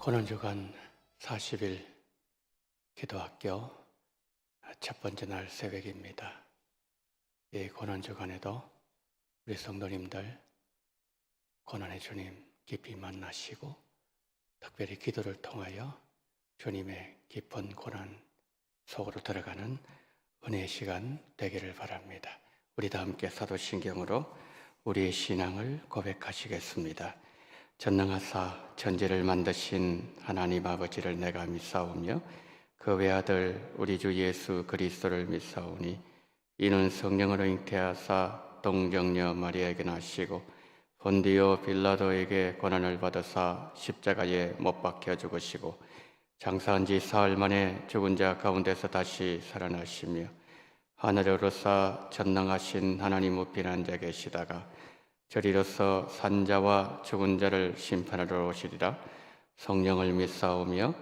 고난주간 40일 기도학교 첫 번째 날 새벽입니다. 이 고난주간에도 우리 성도님들 고난의 주님 깊이 만나시고 특별히 기도를 통하여 주님의 깊은 고난 속으로 들어가는 은혜의 시간 되기를 바랍니다. 우리 다 함께 사도신경으로 우리의 신앙을 고백하시겠습니다. 전능하사 천지를 만드신 하나님 아버지를 내가 믿사오며 그 외아들 우리 주 예수 그리스도를 믿사오니 이는 성령으로 잉태하사 동정녀 마리아에게 나시고 본디오 빌라도에게 고난을 받으사 십자가에 못 박혀 죽으시고 장사한 지 사흘 만에 죽은 자 가운데서 다시 살아나시며 하늘에 오르사 전능하신 하나님 우편 앉아 계시다가 저리로서 산자와 죽은 자를 심판하러 오시리라. 성령을 믿사오며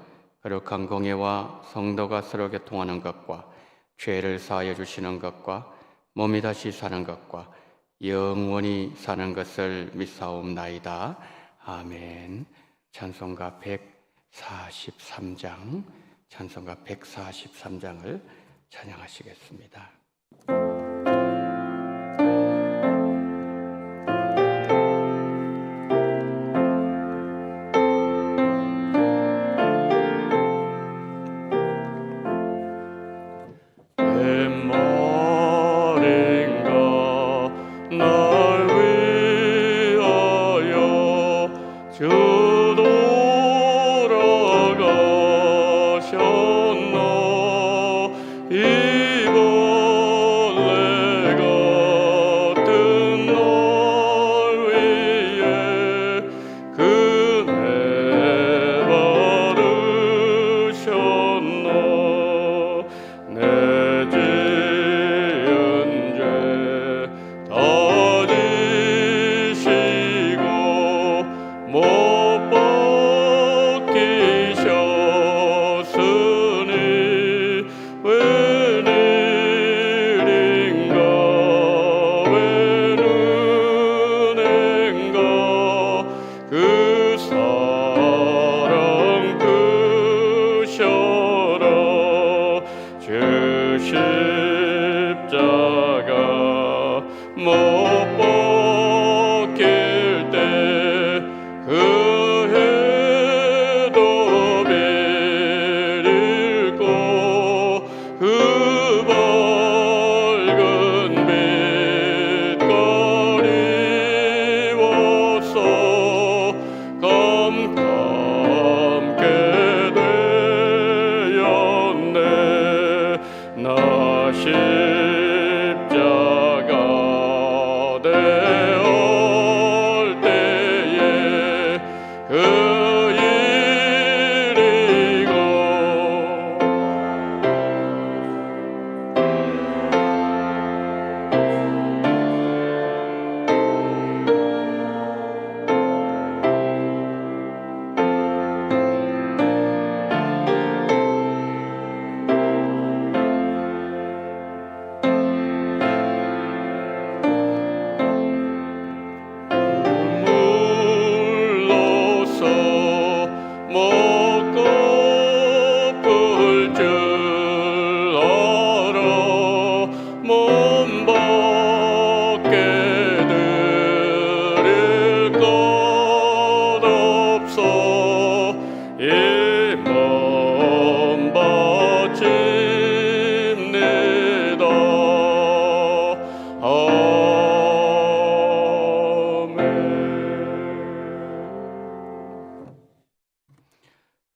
거룩한 공예와 성도가 서로 교통하는 것과 죄를 사하여 주시는 것과 몸이 다시 사는 것과 영원히 사는 것을 믿사옵나이다. 아멘. 찬송가 143장 찬송가 143장을 찬양하시겠습니다.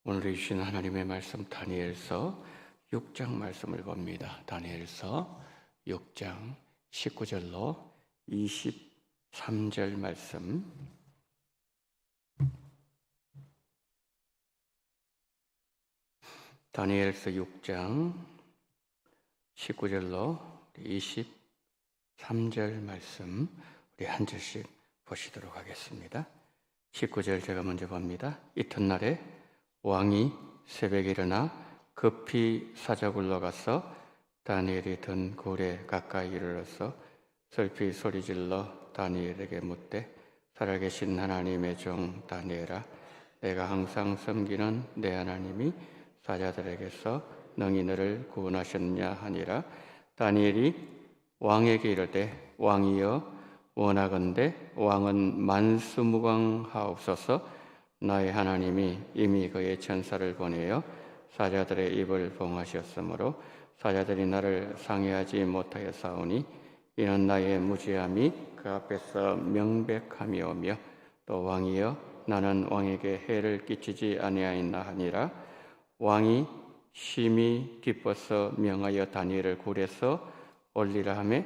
오늘 주신 하나님의 말씀 다니엘서 6장 말씀을 봅니다. 다니엘서 6장 19절로 23절 말씀. 다니엘서 6장 19절로 23절 말씀 우리 한 절씩 보시도록 하겠습니다. 19절 제가 먼저 봅니다. 이튿날에 왕이 새벽에 일어나 급히 사자굴로 가서 다니엘이 든 굴에 가까이 이르러서 슬피 소리질러 다니엘에게 묻되 살아계신 하나님의 종 다니엘아, 내가 항상 섬기는 내 하나님이 사자들에게서 능히 너를 구원하셨느냐 하니라. 다니엘이 왕에게 이르되 왕이여 원하건대 왕은 만수무강하옵소서. 나의 하나님이 이미 그의 천사를 보내어 사자들의 입을 봉하셨으므로 사자들이 나를 상해하지 못하였사오니 이는 나의 무지함이 그 앞에서 명백함이오며 또 왕이여 나는 왕에게 해를 끼치지 아니하였나 하니라. 왕이 심히 기뻐서 명하여 다니엘을 굴에서 올리라 하매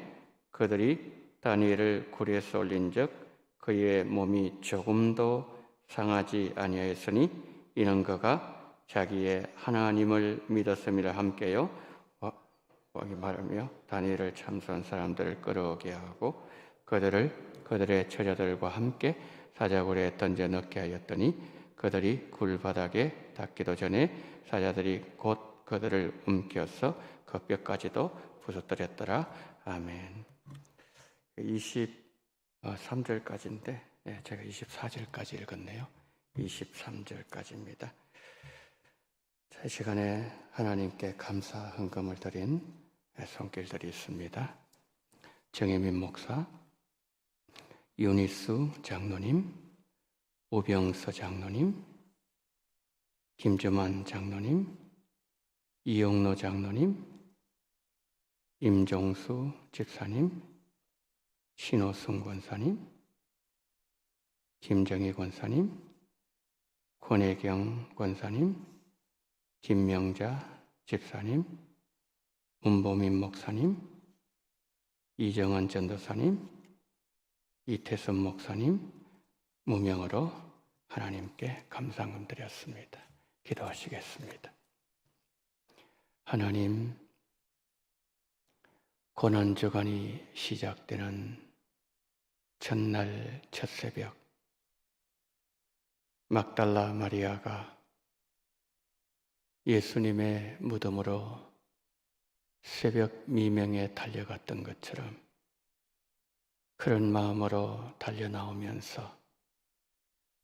그들이 다니엘을 굴에서 올린즉 그의 몸이 조금도 상하지 아니하였으니 이는 그가 자기의 하나님을 믿었음이라. 함께요 왕이 말하며 다니엘을 참소한 사람들을 끌어오게 하고 그들을 그들의 처자들과 함께 사자굴에 던져 넣게 하였더니 그들이 굴 바닥에 닿기도 전에 사자들이 곧 그들을 움켜서 그 뼈까지도 부서뜨렸더라. 아멘. 23절까지인데 제가 24절까지 읽었네요. 23절까지입니다. 이 시간에 하나님께 감사 헌금을 드린 손길들이 있습니다. 정혜민 목사, 윤희수 장로님, 오병서 장로님, 김주만 장로님, 이용로 장로님, 임종수 집사님, 신호승 권사님, 김정희 권사님, 권혜경 권사님, 김명자 집사님, 문보민 목사님, 이정원 전도사님, 이태선 목사님, 무명으로 하나님께 감사헌금 드렸습니다. 기도하시겠습니다. 하나님, 고난주간이 시작되는 첫날 첫새벽, 막달라 마리아가 예수님의 무덤으로 새벽 미명에 달려갔던 것처럼 그런 마음으로 달려나오면서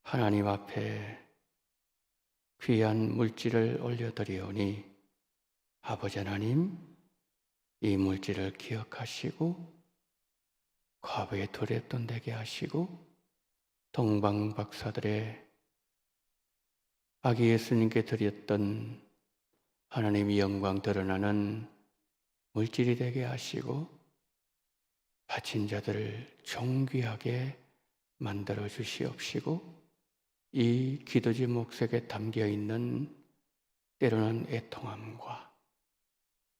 하나님 앞에 귀한 물질을 올려드리오니 아버지 하나님, 이 물질을 기억하시고 과부의 두렵돈 되게 하시고 동방박사들의 아기 예수님께 드렸던 하나님의 영광 드러나는 물질이 되게 하시고 바친 자들을 존귀하게 만들어 주시옵시고 이 기도지 묵색에 담겨 있는 때로는 애통함과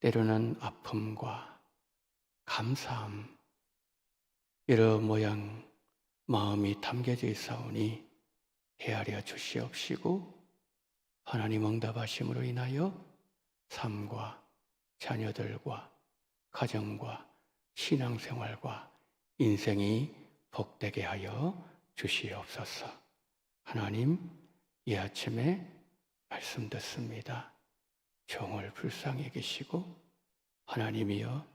때로는 아픔과 감사함 여러 모양 마음이 담겨져 있사오니 헤아려 주시옵시고 하나님 응답하심으로 인하여 삶과 자녀들과 가정과 신앙생활과 인생이 복되게 하여 주시옵소서. 하나님, 이 아침에 말씀 듣습니다. 종을 불쌍히 여기시고 하나님이여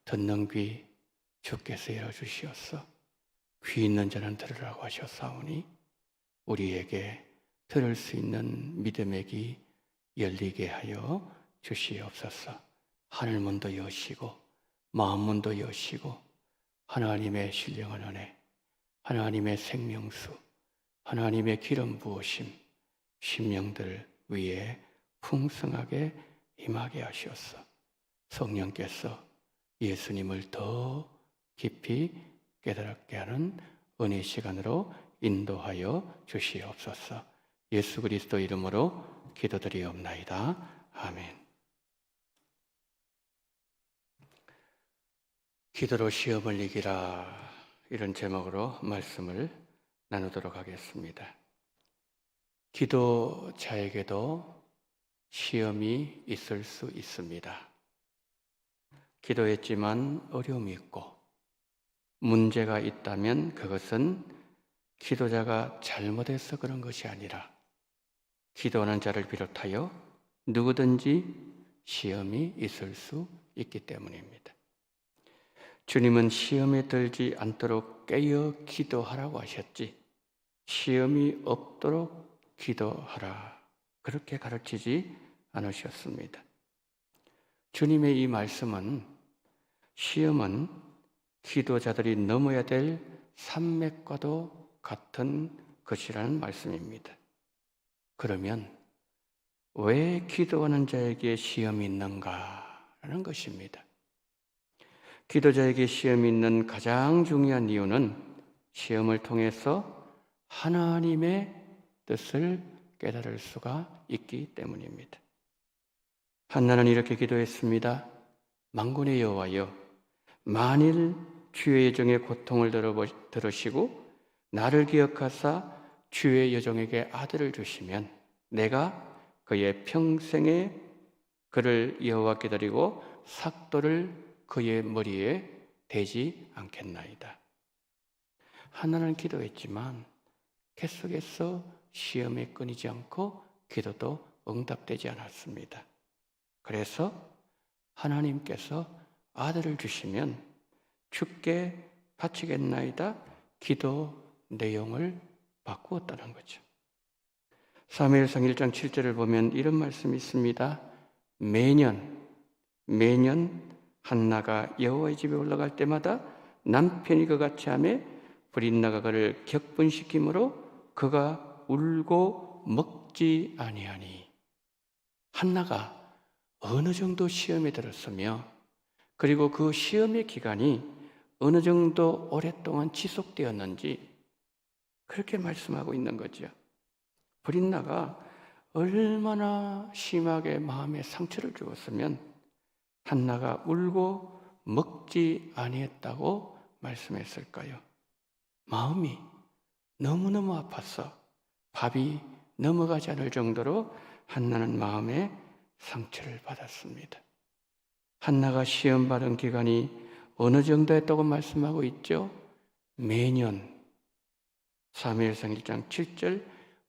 듣는 귀 주께서 열어주시옵소서. 귀 있는 자는 들으라고 하셨사오니 우리에게 들을 수 있는 믿음의 귀 열리게 하여 주시옵소서. 하늘문도 여시고 마음문도 여시고 하나님의 신령한 은혜, 하나님의 생명수, 하나님의 기름 부으심, 심령들 위에 풍성하게 임하게 하시옵소서. 성령께서 예수님을 더 깊이 깨달게 하는 은혜 시간으로 인도하여 주시옵소서. 예수 그리스도 이름으로 기도드리옵나이다. 아멘. 기도로 시험을 이기라, 이런 제목으로 말씀을 나누도록 하겠습니다. 기도자에게도 시험이 있을 수 있습니다. 기도했지만 어려움이 있고 문제가 있다면 그것은 기도자가 잘못해서 그런 것이 아니라 기도하는 자를 비롯하여 누구든지 시험이 있을 수 있기 때문입니다. 주님은 시험에 들지 않도록 깨어 기도하라고 하셨지 시험이 없도록 기도하라. 그렇게 가르치지 않으셨습니다. 주님의 이 말씀은 시험은 기도자들이 넘어야 될 산맥과도 같은 것이라는 말씀입니다. 그러면 왜 기도하는 자에게 시험이 있는가라는 것입니다. 기도자에게 시험이 있는 가장 중요한 이유는 시험을 통해서 하나님의 뜻을 깨달을 수가 있기 때문입니다. 한나는 이렇게 기도했습니다. 만군의 여호와여, 만일 주의 여종의 고통을 들으시고 나를 기억하사 주의 여종에게 아들을 주시면 내가 그의 평생에 그를 여호와께 드리고 삭도를 그의 머리에 대지 않겠나이다. 한나는 기도했지만 계속해서 시험에 끊이지 않고 기도도 응답되지 않았습니다. 그래서 하나님께서 아들을 주시면 주께 바치겠나이다 기도 내용을 바꾸었다는 거죠. 사무엘상 1장 7절을 보면 이런 말씀이 있습니다. 매년 한나가 여호와의 집에 올라갈 때마다 남편이 그같이 하매 브릿나가 그를 격분시키므로 그가 울고 먹지 아니하니. 한나가 어느 정도 시험에 들었으며 그리고 그 시험의 기간이 어느 정도 오랫동안 지속되었는지 그렇게 말씀하고 있는 거죠. 브릿나가 얼마나 심하게 마음에 상처를 주었으면 한나가 울고 먹지 아니했다고 말씀했을까요? 마음이 너무너무 아파서 밥이 넘어가지 않을 정도로 한나는 마음에 상처를 받았습니다. 한나가 시험 받은 기간이 어느 정도였다고 말씀하고 있죠? 매년, 사무엘상 1장 7절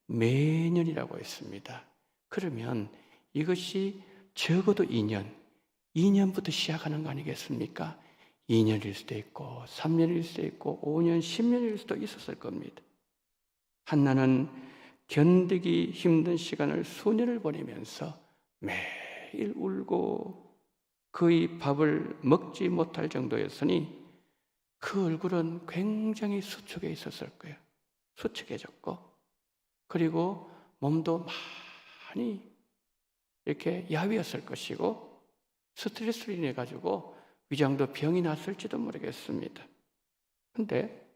매년이라고 했습니다. 그러면 이것이 적어도 2년부터 시작하는 거 아니겠습니까? 2년일 수도 있고 3년일 수도 있고 5년, 10년일 수도 있었을 겁니다. 한나는 견디기 힘든 시간을 수년을 보내면서 매일 울고 거의 밥을 먹지 못할 정도였으니 그 얼굴은 굉장히 수축해 있었을 거예요. 수축해졌고 그리고 몸도 많이 이렇게 야위었을 것이고 스트레스로 인해 가지고 위장도 병이 났을지도 모르겠습니다. 그런데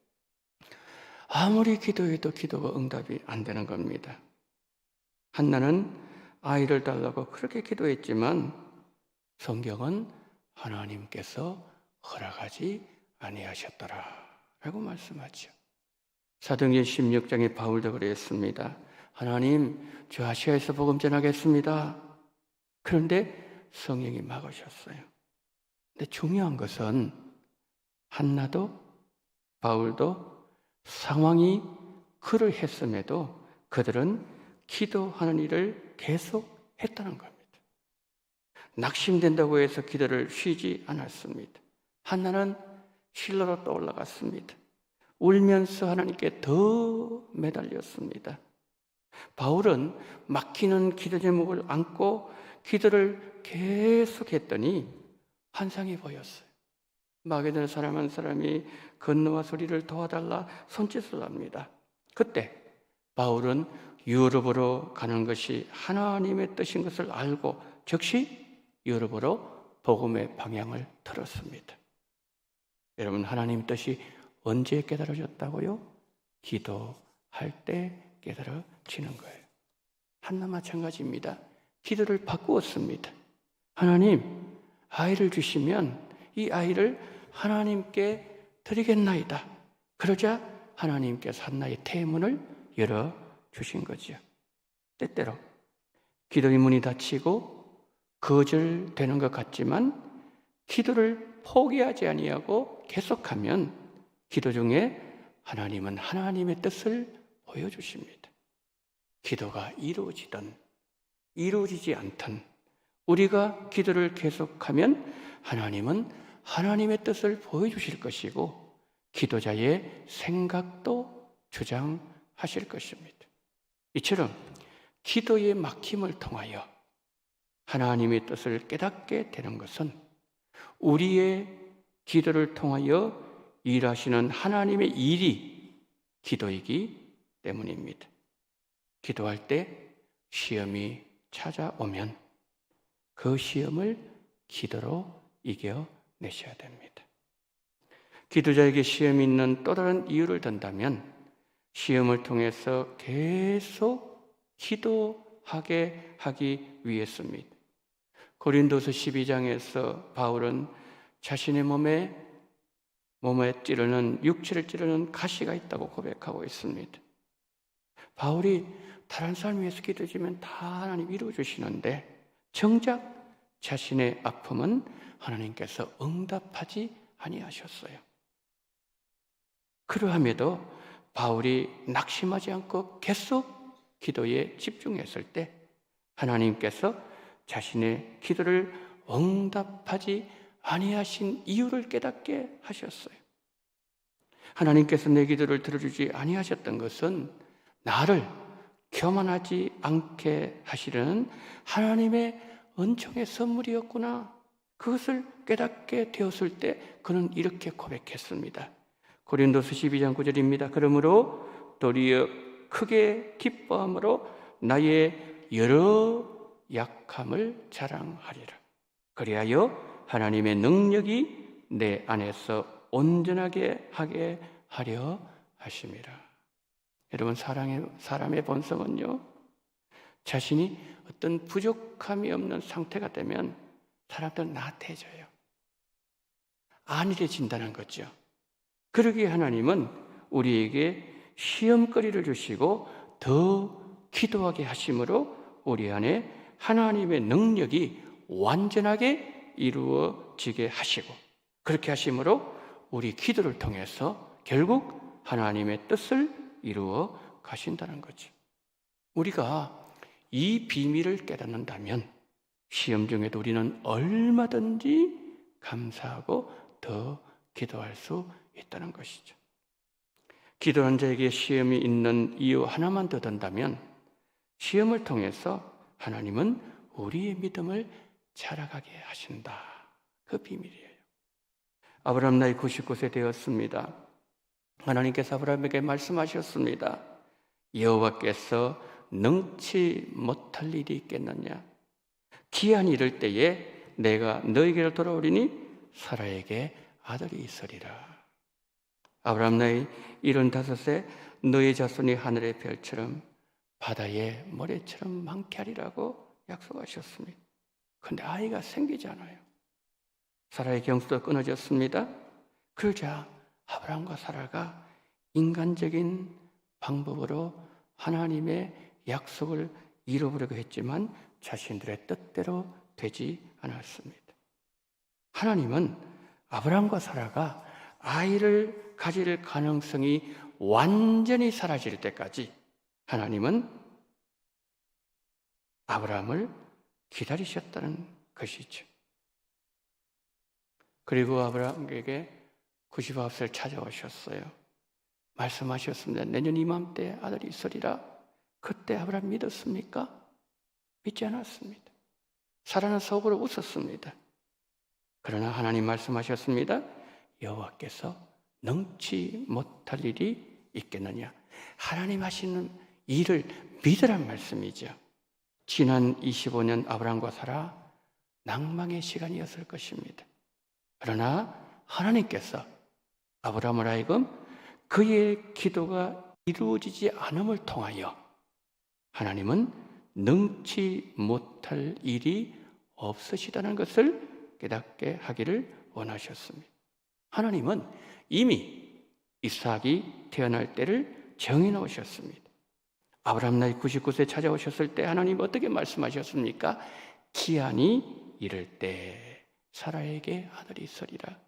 아무리 기도해도 기도가 응답이 안 되는 겁니다. 한나는 아이를 달라고 그렇게 기도했지만 성경은 하나님께서 허락하지 아니하셨더라 라고 말씀하죠. 사도행전 16장에 바울도 그랬습니다. 하나님, 저 아시아에서 복음 전하겠습니다. 그런데 성령이 막으셨어요. 근데 중요한 것은 한나도 바울도 상황이 그러했음에도 그들은 기도하는 일을 계속 했다는 겁니다. 낙심된다고 해서 기도를 쉬지 않았습니다. 한나는 실로로 떠올라갔습니다. 울면서 하나님께 더 매달렸습니다. 바울은 막히는 기도 제목을 안고 기도를 계속했더니 환상이 보였어요. 마게도나 사람 한 사람이 건너와 소리를 도와달라 손짓을 합니다. 그때 바울은 유럽으로 가는 것이 하나님의 뜻인 것을 알고 즉시 유럽으로 복음의 방향을 틀었습니다. 여러분, 하나님 뜻이 언제 깨달아졌다고요? 기도할 때 깨달아지는 거예요. 한나 마찬가지입니다. 기도를 바꾸었습니다. 하나님, 아이를 주시면 이 아이를 하나님께 드리겠나이다. 그러자 하나님께서 한나의 태문을 열어주신 거죠. 때때로 기도의 문이 닫히고 거절되는 것 같지만 기도를 포기하지 아니하고 계속하면 기도 중에 하나님은 하나님의 뜻을 보여주십니다. 기도가 이루어지든 이루어지지 않든 우리가 기도를 계속하면 하나님은 하나님의 뜻을 보여주실 것이고 기도자의 생각도 주장하실 것입니다. 이처럼 기도의 막힘을 통하여 하나님의 뜻을 깨닫게 되는 것은 우리의 기도를 통하여 일하시는 하나님의 일이 기도이기 때문입니다. 기도할 때 시험이 찾아오면 그 시험을 기도로 이겨내셔야 됩니다. 기도자에게 시험이 있는 또 다른 이유를 든다면 시험을 통해서 계속 기도하게 하기 위해서입니다. 고린도서 12장에서 바울은 자신의 몸에 육체를 찌르는 가시가 있다고 고백하고 있습니다. 바울이 다른 사람 위해서 기도해주면 다 하나님 이루어주시는데 정작 자신의 아픔은 하나님께서 응답하지 아니하셨어요. 그러함에도 바울이 낙심하지 않고 계속 기도에 집중했을 때 하나님께서 자신의 기도를 응답하지 아니하신 이유를 깨닫게 하셨어요. 하나님께서 내 기도를 들어주지 아니하셨던 것은 나를 교만하지 않게 하시려는 하나님의 은총의 선물이었구나. 그것을 깨닫게 되었을 때 그는 이렇게 고백했습니다. 고린도서 12장 9절입니다. 그러므로 도리어 크게 기뻐함으로 나의 여러 약함을 자랑하리라. 그리하여 하나님의 능력이 내 안에서 온전하게 하게 하려 하심이라. 여러분, 사람의 본성은요, 자신이 어떤 부족함이 없는 상태가 되면 사람들은 나태해져요. 안일해진다는 거죠. 그러기에 하나님은 우리에게 시험거리를 주시고 더 기도하게 하심으로 우리 안에 하나님의 능력이 완전하게 이루어지게 하시고, 그렇게 하심으로 우리 기도를 통해서 결국 하나님의 뜻을 이루어 가신다는 거죠. 우리가 이 비밀을 깨닫는다면 시험 중에도 우리는 얼마든지 감사하고 더 기도할 수 있다는 것이죠. 기도하는 자에게 시험이 있는 이유 하나만 더 든다면 시험을 통해서 하나님은 우리의 믿음을 자라가게 하신다. 그 비밀이에요. 아브라함 나이 99세 되었습니다. 하나님께서 아브라함에게 말씀하셨습니다. 여호와께서 능치 못할 일이 있겠느냐? 기한이 이를 때에 내가 너에게로 돌아오리니 사라에게 아들이 있으리라. 아브라함 나이 75세 너의 자손이 하늘의 별처럼 바다의 모래처럼 많게 하리라고 약속하셨습니다. 그런데 아이가 생기지 않아요. 사라의 경수도 끊어졌습니다. 그러자 아브라함과 사라가 인간적인 방법으로 하나님의 약속을 이루어보려고 했지만 자신들의 뜻대로 되지 않았습니다. 하나님은 아브라함과 사라가 아이를 가질 가능성이 완전히 사라질 때까지 하나님은 아브라함을 기다리셨다는 것이죠. 그리고 아브라함에게 99살 찾아오셨어요. 말씀하셨습니다. 내년 이맘때 아들이 있으리라. 그때 아브라함 믿었습니까? 믿지 않았습니다. 사라는 속으로 웃었습니다. 그러나 하나님 말씀하셨습니다. 여호와께서 능치 못할 일이 있겠느냐? 하나님 하시는 일을 믿으란 말씀이죠. 지난 25년 아브라함과 사라 낭망의 시간이었을 것입니다. 그러나 하나님께서 아브라함을 하여금 그의 기도가 이루어지지 않음을 통하여 하나님은 능치 못할 일이 없으시다는 것을 깨닫게 하기를 원하셨습니다. 하나님은 이미 이삭이 태어날 때를 정해놓으셨습니다. 아브라함 나이 99세 찾아오셨을 때 하나님 어떻게 말씀하셨습니까? 기한이 이를 때 사라에게 아들이 있으리라.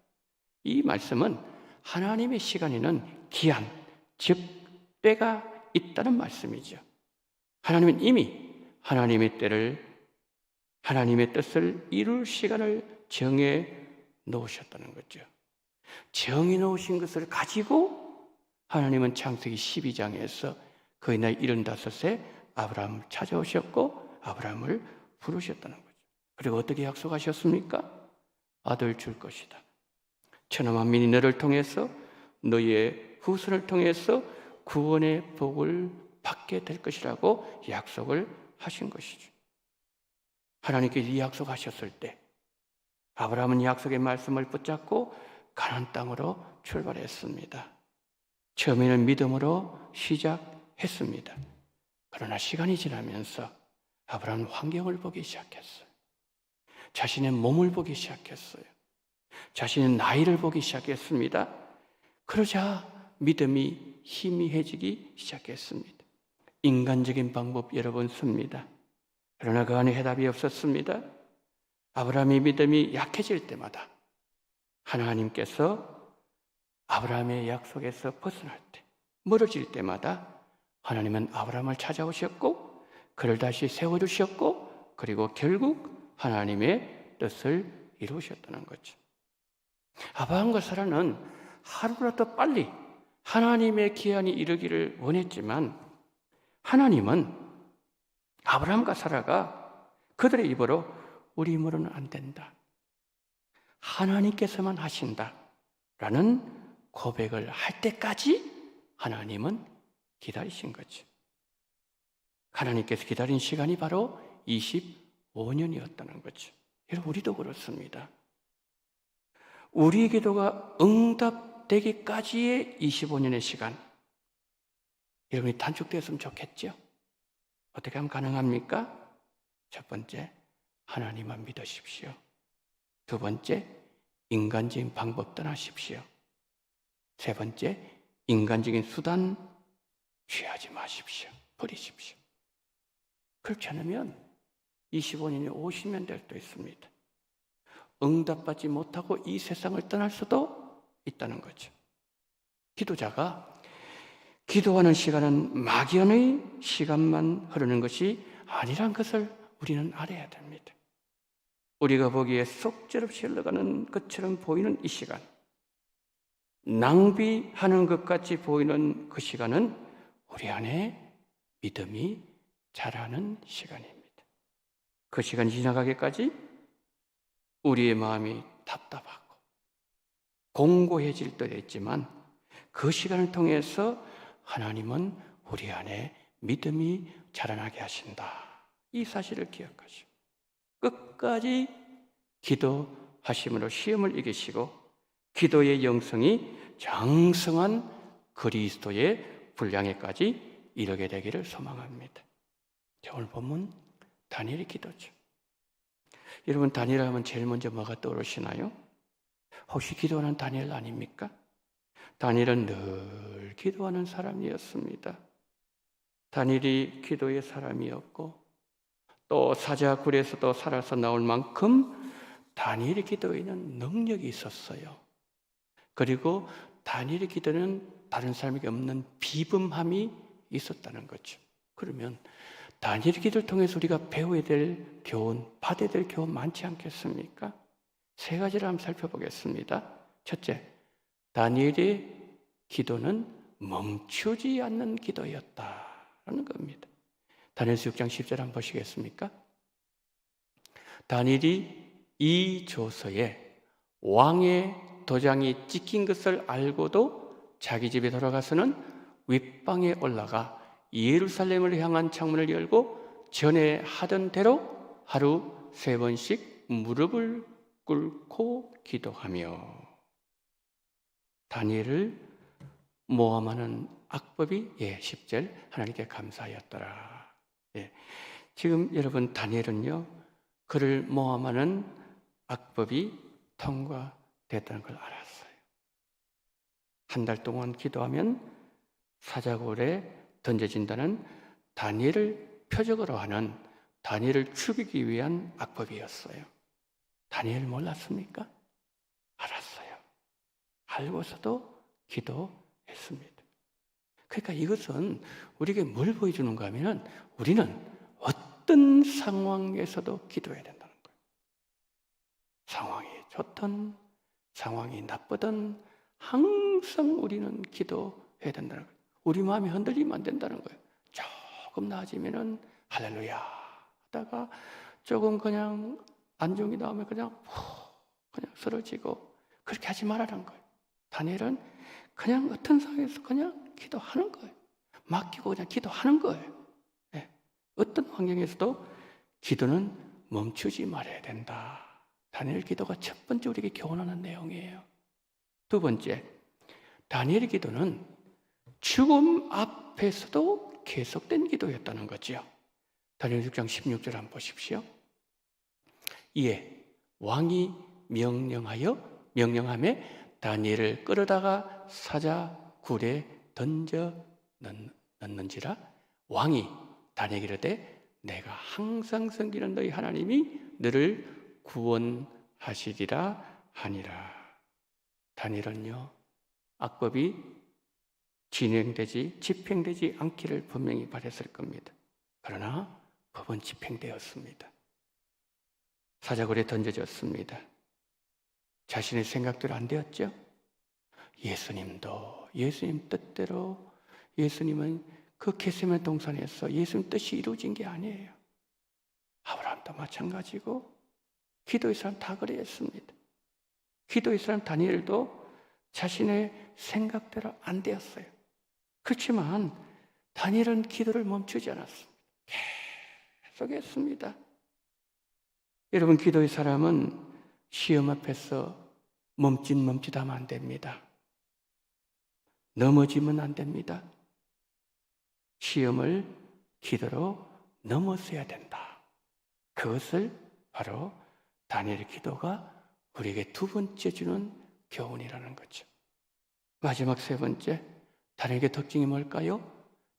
이 말씀은 하나님의 시간에는 기한, 즉 때가 있다는 말씀이죠. 하나님은 이미 하나님의 때를, 하나님의 뜻을 이룰 시간을 정해 놓으셨다는 거죠. 정해 놓으신 것을 가지고 하나님은 창세기 12장에서 그의 나이 75세 아브라함을 찾아오셨고 아브라함을 부르셨다는 거죠. 그리고 어떻게 약속하셨습니까? 아들 줄 것이다. 천하만민이 너를 통해서 너의 후손을 통해서 구원의 복을 받게 될 것이라고 약속을 하신 것이죠. 하나님께서 이 약속하셨을 때 아브라함은 약속의 말씀을 붙잡고 가나안 땅으로 출발했습니다. 처음에는 믿음으로 시작했습니다. 그러나 시간이 지나면서 아브라함은 환경을 보기 시작했어요. 자신의 몸을 보기 시작했어요. 자신의 나이를 보기 시작했습니다. 그러자 믿음이 희미해지기 시작했습니다. 인간적인 방법 여러 번 씁니다. 그러나 그 안에 해답이 없었습니다. 아브라함의 믿음이 약해질 때마다 하나님께서 아브라함의 약속에서 벗어날 때, 멀어질 때마다 하나님은 아브라함을 찾아오셨고 그를 다시 세워주셨고 그리고 결국 하나님의 뜻을 이루셨다는 거죠. 아브라함과 사라는 하루라도 빨리 하나님의 기한이 이르기를 원했지만 하나님은 아브라함과 사라가 그들의 입으로 우리 힘으로는 안 된다, 하나님께서만 하신다라는 고백을 할 때까지 하나님은 기다리신 거죠. 하나님께서 기다린 시간이 바로 25년이었다는 거죠. 여러분, 우리도 그렇습니다. 우리 기도가 응답되기까지의 25년의 시간, 여러분이 단축되었으면 좋겠죠? 어떻게 하면 가능합니까? 첫 번째, 하나님만 믿으십시오. 두 번째, 인간적인 방법 떠나십시오. 세 번째, 인간적인 수단 취하지 마십시오. 버리십시오. 그렇지 않으면 25년이 50년 될 수도 있습니다. 응답받지 못하고 이 세상을 떠날 수도 있다는 거죠. 기도자가 기도하는 시간은 막연의 시간만 흐르는 것이 아니란 것을 우리는 알아야 됩니다. 우리가 보기에 속절없이 흘러가는 것처럼 보이는 이 시간, 낭비하는 것 같이 보이는 그 시간은 우리 안에 믿음이 자라는 시간입니다. 그 시간이 지나가기까지 우리의 마음이 답답하고 공고해질 때도 있지만 그 시간을 통해서 하나님은 우리 안에 믿음이 자라나게 하신다. 이 사실을 기억하시고 끝까지 기도하심으로 시험을 이기시고 기도의 영성이 장성한 그리스도의 분량에까지 이르게 되기를 소망합니다. 오늘 본문 다니엘의 기도죠. 여러분, 다니엘 하면 제일 먼저 뭐가 떠오르시나요? 혹시 기도하는 다니엘 아닙니까? 다니엘은 늘 기도하는 사람이었습니다. 다니엘이 기도의 사람이었고 또 사자굴에서도 살아서 나올 만큼 다니엘의 기도에는 능력이 있었어요. 그리고 다니엘의 기도는 다른 사람에게 없는 비범함이 있었다는 거죠. 그러면 다니엘의 기도를 통해서 우리가 배워야 될 교훈, 받아야 될 교훈 많지 않겠습니까? 세 가지를 한번 살펴보겠습니다. 첫째, 다니엘의 기도는 멈추지 않는 기도였다라는 겁니다. 다니엘서 6장 10절 한번 보시겠습니까? 다니엘이 이 조서에 왕의 도장이 찍힌 것을 알고도 자기 집에 돌아가서는 윗방에 올라가 예루살렘을 향한 창문을 열고 전에 하던 대로 하루 3번씩 무릎을 꿇고 기도하며 다니엘을 모함하는 악법이 10절 하나님께 감사하였더라. 지금 여러분, 다니엘은요 그를 모함하는 악법이 통과됐다는 걸 알았어요. 한 달 동안 기도하면 사자굴에 던져진다는 다니엘을 표적으로 하는, 다니엘을 죽이기 위한 악법이었어요. 다니엘 몰랐습니까? 알았어요. 알고서도 기도했습니다. 그러니까 이것은 우리에게 뭘 보여주는가 하면 우리는 어떤 상황에서도 기도해야 된다는 거예요. 상황이 좋든 상황이 나쁘든 항상 우리는 기도해야 된다는 거예요. 우리 마음이 흔들리면 안 된다는 거예요. 조금 나아지면은 할렐루야 하다가 조금 그냥 안정이 나오면 그냥 쓰러지고, 그렇게 하지 말라는 거예요. 다니엘은 그냥 어떤 상황에서 그냥 기도하는 거예요. 맡기고 그냥 기도하는 거예요. 네. 어떤 환경에서도 기도는 멈추지 말아야 된다. 다니엘 기도가 첫 번째 우리에게 교훈하는 내용이에요. 두 번째, 다니엘의 기도는 죽음 앞에서도 계속된 기도였다는 거죠. 다니엘 6장 16절 한번 보십시오. 이에 왕이 명령함에 다니엘을 끌어다가 사자굴에 던져 넣는지라. 왕이 다니엘에게 이르되 내가 항상 섬기는 너희 하나님이 너를 구원하시리라 하니라. 다니엘은요, 악법이 집행되지 않기를 분명히 바랬을 겁니다. 그러나 법은 집행되었습니다. 사자굴에 던져졌습니다. 자신의 생각대로 안 되었죠? 예수님도 예수님 뜻대로, 예수님은 그 겟세마네 동산에서 예수님 뜻이 이루어진 게 아니에요. 아브라함도 마찬가지고 기도의 사람 다 그랬습니다. 기도의 사람 다니엘도 자신의 생각대로 안 되었어요. 그렇지만 다니엘은 기도를 멈추지 않았습니다. 계속 했습니다. 여러분, 기도의 사람은 시험 앞에서 멈칫하면 안 됩니다. 넘어지면 안 됩니다. 시험을 기도로 넘어서야 된다. 그것을 바로 다니엘의 기도가 우리에게 두 번째 주는 교훈이라는 거죠. 마지막 세 번째, 다니엘의 특징이 뭘까요?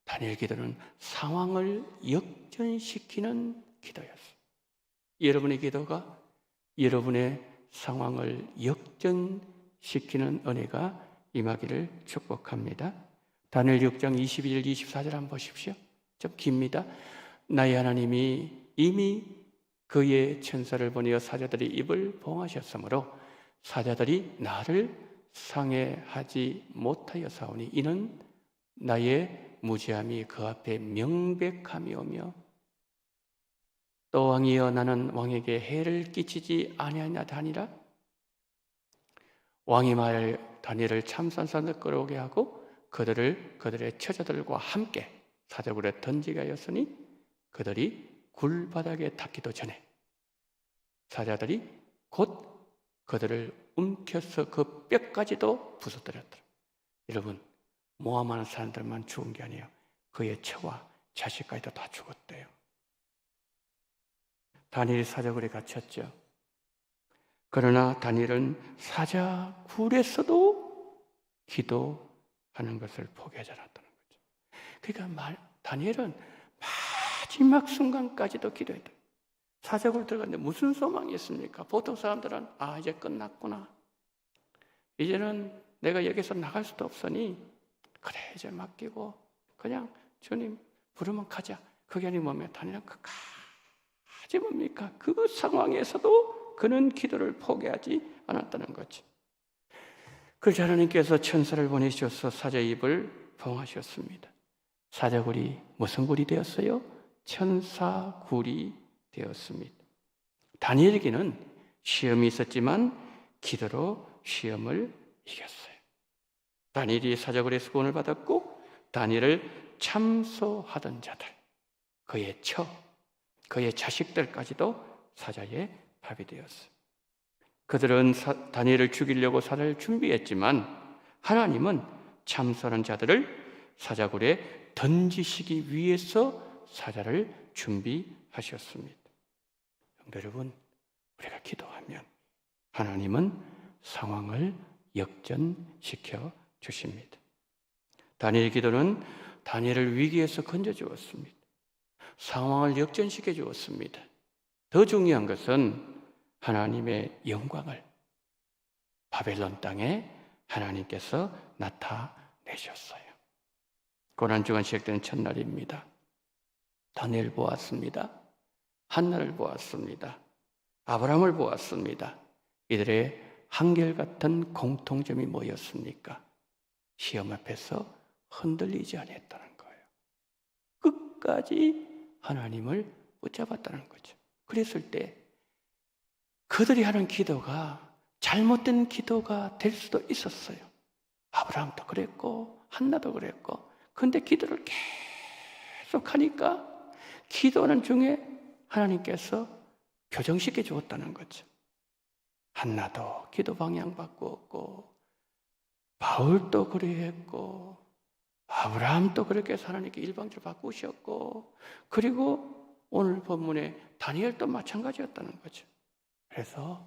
다니엘 기도는 상황을 역전시키는 기도였어요. 여러분의 기도가 여러분의 상황을 역전시키는 은혜가 임하기를 축복합니다. 다니엘 6장 22절 24절 한번 보십시오. 좀 깁니다. 나의 하나님이 이미 그의 천사를 보내어 사자들의 입을 봉하셨으므로 사자들이 나를 상해하지 못하여 사오니 이는 나의 무죄함이 그 앞에 명백함이오며 또 왕이여 나는 왕에게 해를 끼치지 아니하였다 하니라. 왕이 말 다니엘을 참선산에 끌어오게 하고 그들의 처자들과 함께 사자굴에 던지게 하였으니 그들이 굴바닥에 닿기도 전에 사자들이 곧 그들을 움켜서 그 뼈까지도 부숴뜨렸더라. 여러분, 모함하는 사람들만 죽은 게 아니에요. 그의 처와 자식까지도 다 죽었대요. 다니엘이 사자굴에 갇혔죠. 그러나 다니엘은 사자굴에서도 기도하는 것을 포기하지 않았다는 거죠. 그러니까 다니엘은 마지막 순간까지도 기도했다. 사자굴 들어갔는데 무슨 소망이 있습니까? 보통 사람들은 이제 끝났구나. 이제는 내가 여기서 나갈 수도 없으니 그래 이제 맡기고 그냥 주님 부르면 가자. 그게 아니면 뭡니까? 다니엘은 끝까지 뭡니까? 그 상황에서도 그는 기도를 포기하지 않았다는 거죠. 그래서 하나님께서 천사를 보내셔서 사자 입을 봉하셨습니다. 사자굴이 무슨 굴이 되었어요? 천사굴이 되었습니다. 다니엘에게는 시험이 있었지만 기도로 시험을 이겼어요. 다니엘이 사자굴에서 구원을 받았고 다니엘을 참소하던 자들, 그의 그의 자식들까지도 사자의 밥이 되었어요. 그들은 다니엘을 죽이려고 사자를 준비했지만 하나님은 참소하는 자들을 사자굴에 던지시기 위해서 사자를 준비하셨습니다. 여러분, 우리가 기도하면 하나님은 상황을 역전시켜 주십니다. 다니엘 기도는 다니엘을 위기에서 건져주었습니다. 상황을 역전시켜 주었습니다. 더 중요한 것은 하나님의 영광을 바벨론 땅에 하나님께서 나타내셨어요. 고난주간 시작되는 첫날입니다. 다니엘 보았습니다. 한나를 보았습니다. 아브라함을 보았습니다. 이들의 한결같은 공통점이 뭐였습니까? 시험 앞에서 흔들리지 않았다는 거예요. 끝까지 하나님을 붙잡았다는 거죠. 그랬을 때 그들이 하는 기도가 잘못된 기도가 될 수도 있었어요. 아브라함도 그랬고 한나도 그랬고, 근데 기도를 계속 하니까 기도하는 중에 하나님께서 교정시켜 주었다는 거죠. 한나도 기도 방향 바꾸었고, 바울도 그리했고, 아브라함도 그렇게 해서 하나님께 일방적으로 바꾸셨고, 그리고 오늘 본문에 다니엘도 마찬가지였다는 거죠. 그래서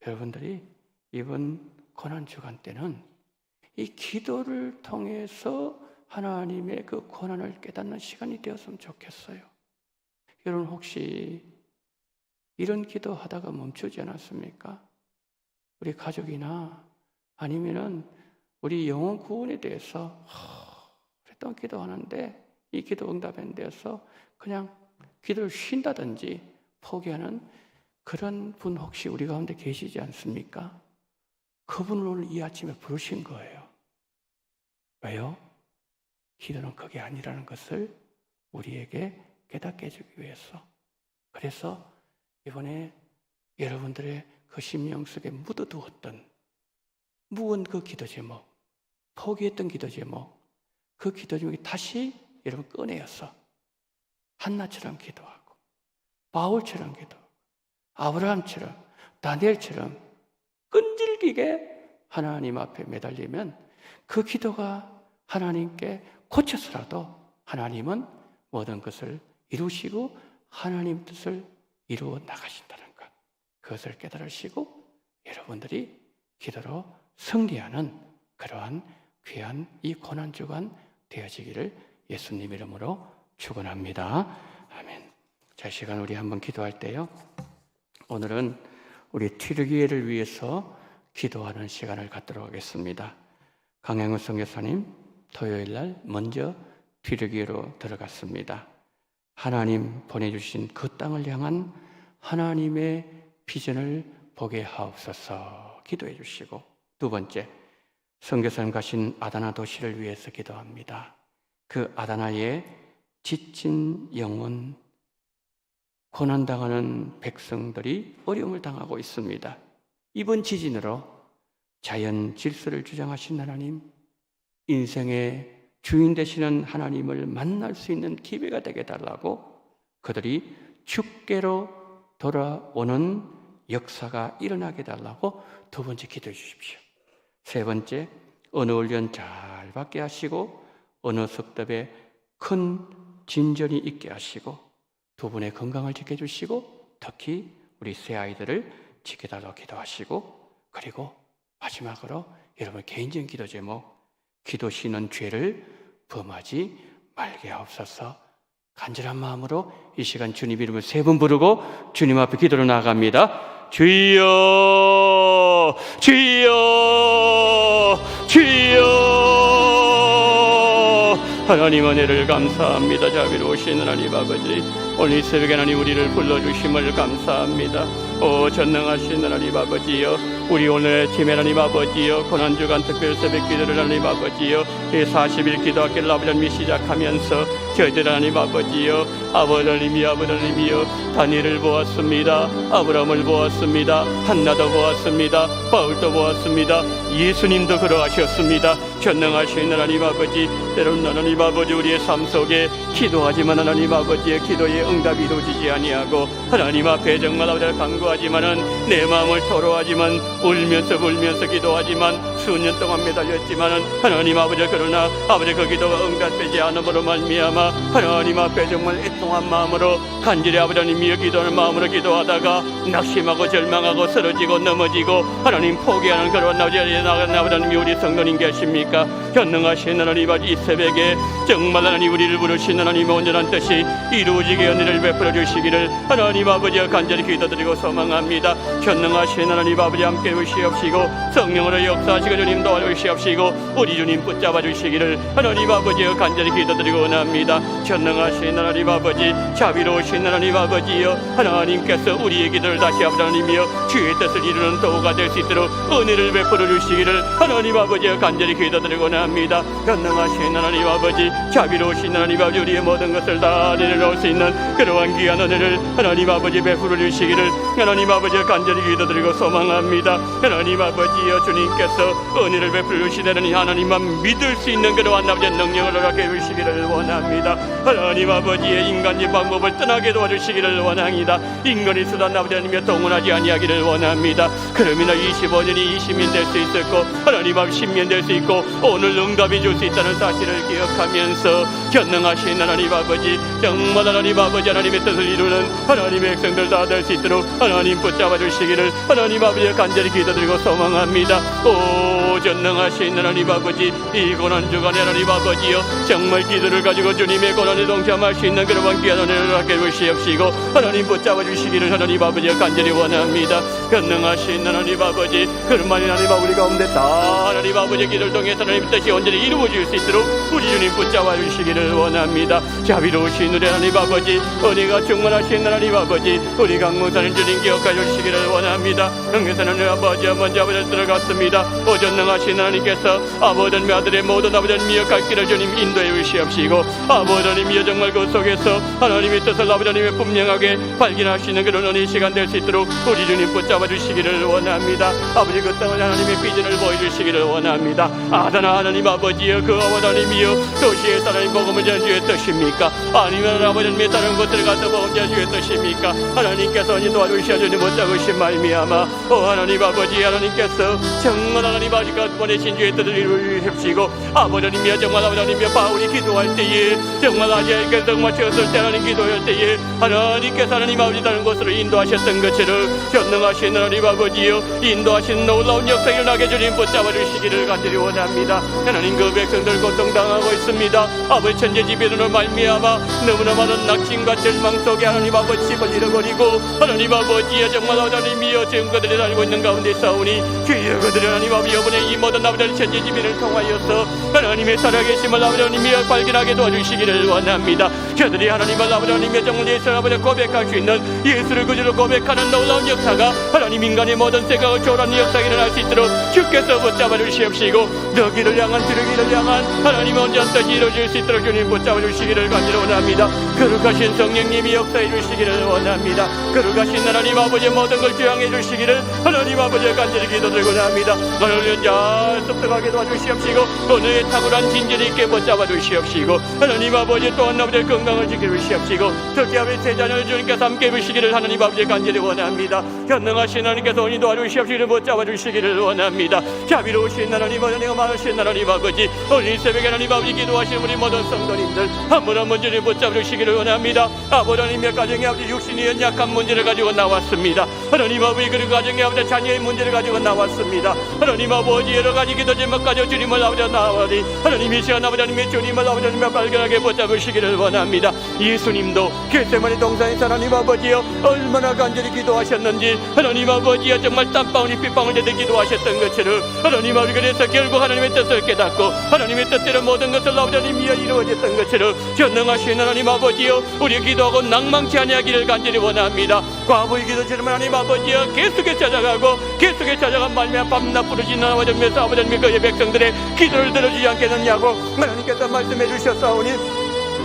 여러분들이 이번 고난주간 때는 이 기도를 통해서 하나님의 그 고난을 깨닫는 시간이 되었으면 좋겠어요. 여러분 혹시 이런 기도하다가 멈추지 않았습니까? 우리 가족이나 아니면은 우리 영혼 구원에 대해서 그랬던 기도하는데 이 기도 응답 안 돼서 그냥 기도를 쉰다든지 포기하는 그런 분 혹시 우리 가운데 계시지 않습니까? 그분을 오늘 이 아침에 부르신 거예요. 왜요? 기도는 그게 아니라는 것을 우리에게 깨닫게 해주기 위해서. 그래서 이번에 여러분들의 그 심령 속에 묻어두었던 묵은 그 기도 제목, 포기했던 기도 제목, 그 기도 제목이 다시 여러분 꺼내어서 한나처럼 기도하고, 바울처럼 기도하고, 아브라함처럼, 다니엘처럼 끈질기게 하나님 앞에 매달리면 그 기도가 하나님께 고쳐서라도 하나님은 모든 것을 이루시고 하나님 뜻을 이루어 나가신다는 것, 그것을 깨달으시고 여러분들이 기도로 승리하는 그러한 귀한 이 고난주간 되어지기를 예수님 이름으로 축원합니다. 아멘. 자, 시간 우리 한번 기도할 때요, 오늘은 우리 튀르기예를 위해서 기도하는 시간을 갖도록 하겠습니다. 강양훈 선교사님 토요일 날 먼저 튀르기예로 들어갔습니다. 하나님 보내주신 그 땅을 향한 하나님의 비전을 보게 하옵소서 기도해 주시고, 두 번째, 선교사님 가신 아다나 도시를 위해서 기도합니다. 그 아다나의 지친 영혼, 고난당하는 백성들이 어려움을 당하고 있습니다. 이번 지진으로 자연 질서를 주장하신 하나님, 인생의 주인 되시는 하나님을 만날 수 있는 기회가 되게 해달라고, 그들이 주께로 돌아오는 역사가 일어나게 해달라고 두 번째 기도해 주십시오. 세 번째, 어느 훈련 잘 받게 하시고 어느 석답에 큰 진전이 있게 하시고 두 분의 건강을 지켜주시고 특히 우리 새 아이들을 지켜달라고 기도하시고, 그리고 마지막으로 여러분 개인적인 기도 제목, 기도 쉬는 죄를 범하지 말게 하옵소서. 간절한 마음으로 이 시간 주님 이름을 세 번 부르고 주님 앞에 기도로 나아갑니다. 주여, 주여, 주여. 하나님 은혜를 감사합니다. 자비로우신 하나님 아버지, 오늘 이 새벽에 하나님 우리를 불러주심을 감사합니다. 오 전능하신 하나님 아버지여, 우리 오늘 아침에 하나님 아버지여 고난주간 특별 새벽 기도를 하나님 아버지여 이 40일 기도학교를 아버지 하나님이 시작하면서 저희들 하나님 아버지여 아버지 하나님이여 다니엘을 보았습니다. 아브라함을 보았습니다. 한나도 보았습니다. 바울도 보았습니다. 예수님도 그러하셨습니다. 전능하신 하나님 아버지, 때로는 하나님 아버지 우리의 삶 속에 기도하지만 하나님 아버지의 기도의 응답이 이루어지지 아니하고 하나님 앞에 정말 아버지를 간구하지만은 내 마음을 토로하지만 울면서 기도하지만 수년 동안 매달렸지만은 하나님 아버지, 그러나 아버지 그 기도가 응답되지 않음으로 말미암아 하나님 앞에 정말 애통한 마음으로 간절히 아버지 하나님이여 기도하는 마음으로 기도하다가 낙심하고 절망하고 쓰러지고 넘어지고 하나님 포기하는 그런 아버지 하나님이 우리 성도님 계십니까? 현능하신 하나님 아버지, 이 새벽에 정말 하나님 우리를 부르신 하나님의 온전한 뜻이 이루어지게 은혜를 베풀어 주시기를 하나님 아버지와 간절히 기도드리고 소망합니다. 전능하신 하나님 아버지 함께 주시옵시고 성령으로 역사하시고 주님 도와주시옵시고 우리 주님 붙잡아 주시기를 하나님 아버지여 간절히 기도드리고 원합니다. 전능하신 하나님 아버지, 자비로우신 하나님 아버지여, 하나님께서 우리의 기도를 다시 아버지 하나님이여 주의 뜻을 이루는 도구가 될 수 있도록 은혜를 베풀어 주시기를 하나님 아버지여 간절히 기도드리고 원합니다. 전능하신 하나님 아버지, 자비로우신 하나님 아버지, 우리의 모든 것을 다 내려놓을 수 있는 그러한 귀한 은혜를 하나님 아버지 베풀어 주시기를 하나님 아버지여 간절히 기도드리고 소망합니다. 하나님 아버지여, 주님께서 은혜를 베풀어 주시다니 하나님만 믿을 수 있는 그러한 아버지의 능력을 허락해 주시기를 원합니다. 하나님 아버지의 인간의 방법을 떠나게 도와주시기를 원합니다. 인간의 수단 아버지 하나님의 동원하지 아니하기를 원합니다. 그러면 25년이 20년 될 수 있었고 하나님 앞 10년 될 수 있고 오늘 응답이 줄 수 있다는 사실을 기억하면서 전능하신 하나님 아버지, 정말 하나님 아버지 하나님의 뜻을 이루는 하나님의 백성들 다 될 수 있도록 하나님 붙잡아 주시기를 하나님 아버지 간절히 기도드리고 소망합니다. 오 전능하신 하나님 아버지, 이 고난 주간에 하나님 아버지여 정말 기도를 가지고 주님의 고난에 동참할 수 있는 그런 귀한 은혜를 갖게 주시옵시고 하나님 붙잡아 주시기를 하나님 아버지 간절히 원합니다. 전능하신 하나님 아버지, 그런만이 하나님 아버지 가운데 다 하나님 아버지 기도를 통해서 하나님 뜻이 온전히 이루어질 수 있도록 우리 주님 붙잡아 주시기를 원합니다. 자비로우신 우리 하나님 아버지, 은혜가 충만하신 하나님 아버지, 우리 강문사는 주님 기억하여 주시기를 원합니다. 강문사는 아버지와 먼저 아버지를 들어갔습니다. 오 전능하신 하나님께서 아버지 아들의 모든 아버지 미역할 길을 주님 인도해 주시옵시고 아버지 하나님이여 정말 그 속에서 하나님의 뜻을 아버지 하나님의 분명하게 발견할 수 있는 그런 은혜의 시간 될 수 있도록 우리 주님 붙잡아 주시기를 원합니다. 아버지 그 땅을 하나님의 비전을 보여주시기를 원합니다. 아다나 하나님 아버지여, 그 아버지 하나님이여 도시에 하나님 복음을 전하는 주의 뜻입니까? 아니면 아버지 하나님의 다른 곳을 가서 복음 전하는 주의 뜻입니까? 하나님께서 도와주셔야 주님 못잡으신 말미암아 오 하나님 아버지, 하나님께서 정말 하나님 아버지가 보내신 주의 뜻을 이루어 주십시고 아버지 하나님이여 정말 아버지 하나님이여 바울이 기도할 때에 정말 아시아에게 정말 채웠을 때 하나님 기도할 때에 하나님께서 하나님 아버지 다른 곳으로 인도하셨던 것처럼 전능하신 하나님 아버지여 인도하신 놀라운 역사 일어나게 주님 붙잡아 주시기를 간절히 원합니다. 하나님 그 백성들 고통당하고 있습니다. 아버지 천재지변으로 말미암아 너무나 많은 낙심과 절망 속에 하나님 아버지 집을 잃어버리고 하나님 아버지여 정말 하나님이여 지금 그들이 살고 있는 가운데 싸우니 주여 그들이 하나님 아버지 이번에 이 모든 아버지 천재지변을 통하여서 하나님의 살아계심을 아버지 하나님이여 발견하게 도와주시기를 원합니다. 저들이 하나님을 아버지 하나님의 정을 예수 아버지 고백할 수 있는 예수를 그대로 고백하는 놀라운 역사가 하나님 인간의 모든 생각을 초월하는 역사가 일어날 수 있도록 주께서 붙잡아 주시옵시고 저 길을 향한 주를 향한 하나님의 온전한 뜻이 이루어질 수 있도록 주님 붙잡아 주시기를 간절히 원합니다. 거룩하신 성령님이 역사해 주시기를 원합니다. 거룩하신 하나님 아버지의 모든 걸 주양해 주시기를 하나님 아버지의 간절히 기도드리고 합니다. 오늘 잘 습득하게 도와주시옵시고 오늘의 탁월한 진전이 있게 붙잡아 주시옵시고 하나님 아버지 또한 아버지의 건강을 지켜주시옵시고 특히 아버지 세 자녀를 주님께서 함께 해주시기를 하나님 아버지 간절히 원합니다. 현능하신 하나님께서 오니 도와주시옵시기를 붙잡아 주시기를 원합니다. 자비로우신 하나님 아버지, 많으신 하나님 아버지, 오늘 새벽에 하나님 아버지 기도하시는 우리 모든 성도님들 한 분 한 분 주님 붙잡아 주시기를 원합니다. 아버지 하나님의 가정의 아버지 육신이 연약한 문제를 가지고 나왔습니다. 하나님 아버지 그리고 가정의 아버지 자녀의 문제를 가지고 나왔습니다. 하나님 아버지 여러 가지 기도 제목 가지고 주님을 아버지 나와리 하나님 이 시간 아버지 하나님의 주님을 아버지 하나님의 발견하게 붙잡으시기를 원합니다. 예수님도 겟세마네 동산에서 하나님 아버지여 얼마나 간절히 기도하셨는지 하나님 아버지여 정말 땀방울이 핏방울 되듯 기도하셨던 것처럼 하나님 아버지 그래서 결국 하나님의 뜻을 깨닫고 하나님의 뜻대로 모든 것을 아버지 하나님이여 이루어졌던 것처럼 전능하신 하나님 아버지여 우리 기도하고 낭망치 아니하기를 간절히 원합니다. 과부의 기도처럼 하나님 아버지여 계속해 찾아가고 계속해 찾아간 말미암아 밤낮 부르짖는 아버지 하나님의 그의 백성들의 기도를 들어주지 않겠느냐고 하나님께서 말씀해 주셨사오니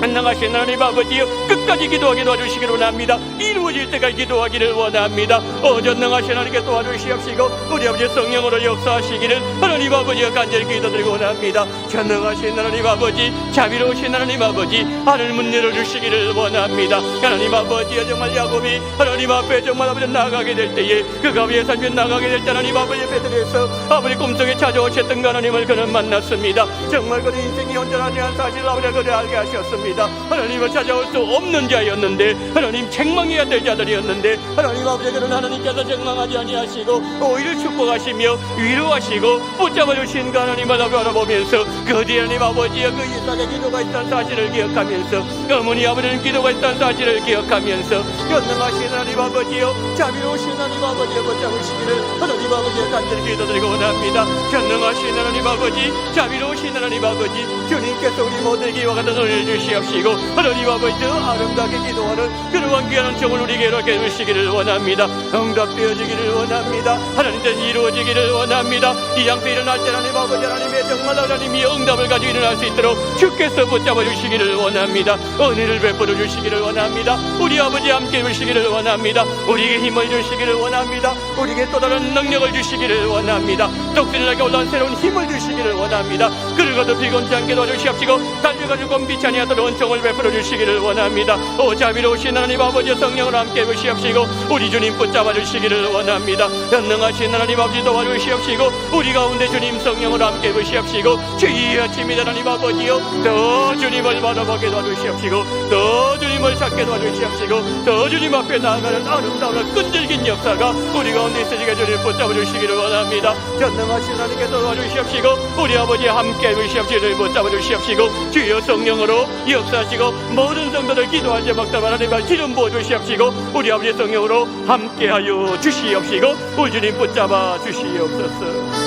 전능하신 하나님 아버지여 끝까지 기도하게 도와주시기를 원합니다. 이루어질 때까지 기도하기를 원합니다. 전능하신 하나님께 도와주시옵시고 우리 아버지 성령으로 역사하시기를 하나님 아버지여 간절히 기도드리고 원합니다. 전능하신 하나님 아버지, 자비로우신 하나님 아버지 하늘 문 열어주시기를 원합니다. 하나님 아버지여 정말 야곱이 하나님 앞에 정말 아버지 나가게 될 때에 그 가비의 삶에 나가게 될 때 하나님 아버지 베들에서 아버지 꿈속에 찾아오셨던 하나님을 그는 만났습니다. 정말 그의 인생이 온전하지 않은 사실을 아버지 그를 알게 하셨습니다. 원합니다. 하나님을 찾아올 수 없는 자였는데, 하나님 책망해야 될 자들이었는데, 하나님 아버지께서는 하나님께서 책망하지 아니하시고 오히려 축복하시며 위로하시고 붙잡아 주신 그 하나님을 바라보면서 그 뒤에 하나님 아버지의 그 이삭의 기도가 있다는 사실을 기억하면서, 어머니 아버지는 기도가 있다는 사실을 기억하면서, 연능하신 하나님 아버지여, 자비로우신 하나님 아버지여 붙잡으시기를 하나님 아버지의 간절히 기도드리고 원합니다. 전능하신 하나님 아버지, 자비로우신 하나님 아버지, 주님께서 우리 모두에게 이와 같은 은혜를 주시옵시고, 하나님 아버지 아름답게 기도하는 그러한 귀한 정을 우리에게 해주시기를 원합니다. 응답되어지기를 원합니다. 하나님 뜻이 이루어지기를 원합니다. 이 양떼 일어날 때 하나님 아버지, 하나님의 정말 하나님이 응답을 가지고 일어날 수 있도록 주께서 붙잡아 주시기를 원합니다. 은혜를 베풀어 주시기를 원합니다. 우리 아버지 함께 해주시기를 원합니다. 우리에게 힘을 주시기를 원합니다. 우리에게 또 다른 능력을 주시기를 원합니다. 독수리에게 올라온 새로운 힘을 주시기를 원합니다. 그러고도 비곤치 않게 도와주시옵시고, 달려가지고 곰비치 아니하도록 은총을 베풀어 주시기를 원합니다. 오 자비로우신 하나님 아버지 성령으로 함께 해주시옵시고, 우리 주님 붙잡아 주시기를 원합니다. 전능하신 하나님 아버지 도와주시옵시고, 우리 가운데 주님 성령으로 함께 해주시옵시고, 주의 아침이 하나님 아버지여, 더 주님을 바라보게 도와주시옵시고, 더 주님을 찾게 도와주시옵시고, 더 주님 앞에 나아가는 아름다운 끈질긴 역사가 우리 가운데 있으시게 주님 붙잡아 주시기를 원합니다. 전능하신 하나님께서 도와주시옵시고, 우리 아버지 함께 해주시옵시고, 붙잡아 주시옵시고, 주여 성령으로 역사하시고, 모든 성도들 기도할 때마다 하나님의 기름 부어 주시옵시고, 우리 아버지 성령으로 함께하여 주시옵시고, 우리 주님 붙잡아 주시옵소서.